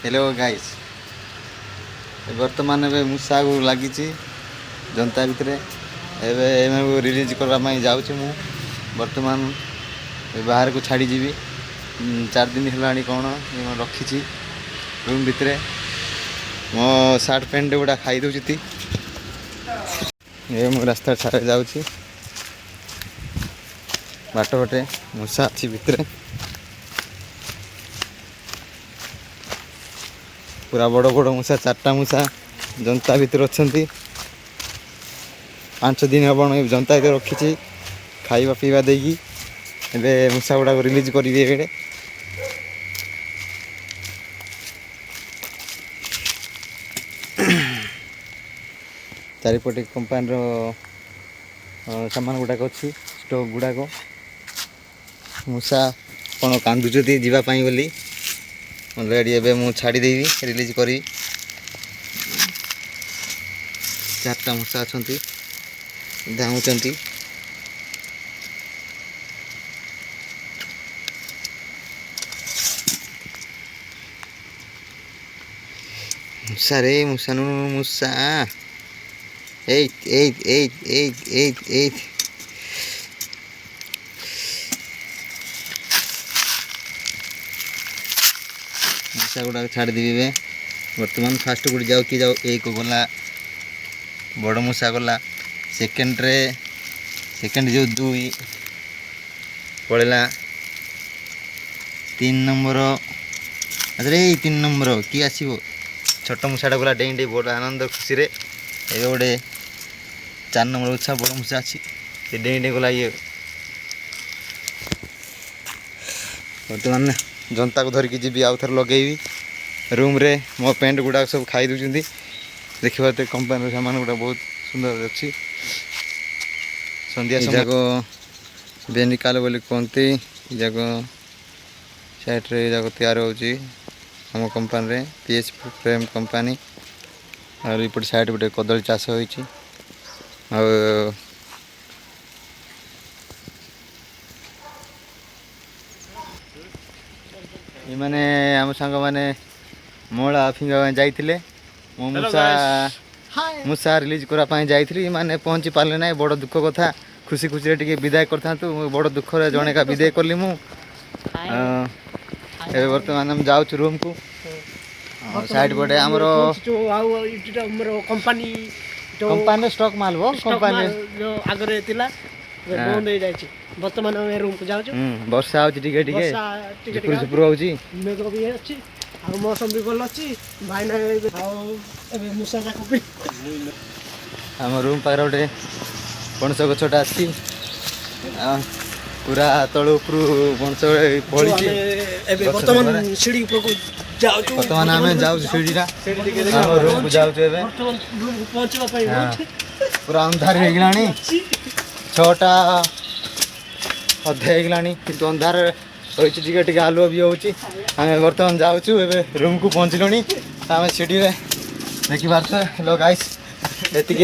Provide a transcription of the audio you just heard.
hello guys बर्तमान एवं मूषा को लगी जनता भितर एवं रिलीज करने जाऊँ मु बर्तमान बाहर को छाड़ी जीवी 4 दिन है कौन रखी रूम भितर मो सार्ट पैंट गुड़ा खाई दूसरी मु रास्ता छाड़ जाऊँ बाट बाटे मूषा अच्छी भितर पूरा बड़ बड़ मूषा 4टा मूषा जनता भितर अच्छा 5 दिन हम जनता भितर रखी खाଇବା पीवा देगी एबे मूषा गुड़ा रिलीज करी एबे चारिपटे कंपानी सामान गुड़ाक अच्छी स्टॉक गुड़ाक मूषा कौन कांदुचती जीवाई बोली ऑलरेडी एबे मु छाड़ी देवी रिलीज करी 4टा मूषा अच्छा धाऊँच मूषा रे मूषा नु मूषा एट मूषा गुड़ा छाड़ देवी बर्तमान फास्ट गुड़ जाऊ कि जाऊ एक गला बड़ मूषा गला सेकेंड जो 2 पड़ेगा 3 नंबर अरे 3 नंबर कि आसो छोट मूषाटा गला डेई डेई बड़ आनंद खुशी रे ये गोटे 4 नंबर उछा बड़ मूषा अच्छी डेई डेई गला ये बर्तमान जनता को धरिकी जी आउ थर लगेबी रूम रे मो पेंट गुड़ा सब खाई दूसरी देखा तो कंपानी सामान गुड़ा बहुत सुंदर अच्छी संध्या जाक बेनिकाल बोली कहते जाक साइड रे जाक तैयार होची हम कंपानी रे पीएच फ्रेम कंपानी और इपट साइड गोटे कदली चाष होईची मैंने आम सांग मैंने मोला फिंगा जाइए मो मूषा रिलीज करने जाइली मैंने पहुँची पारे ना बड़ दुख कथा खुशी खुशी टे विदाय कर बड़ दुख जने का विदाय कली मु बर्तमान हम जाऊँ रूम को साइड पटे आमर कंपानी स्टॉक माल वो कंपानी आगे बंद हो जाए बर्तमान रूम को जाऊँ वर्षा झुपुर झुपुर होची मेघ भी अच्छी आ मौसम भी भल अच्छी भाई ना मूषा जाक आम रूम पाखे गोटे पणस गछटा अच्छी पूरा तल उपर पणस पड़ी बर्तमान सीढ़ी ऊपर जाऊँ बर्तमान आम जाऊँ सीढ़ीटा रूम को जाऊँ पहुँचा पूरा अंधार हो गला 6टा अधे होगला कि अंधार रही टे आलुआ भी होची आम बर्तमान जाऊँ रूम को पहुँचलुणी आम सीढ़ी देखी पार्थ गाइस एतिक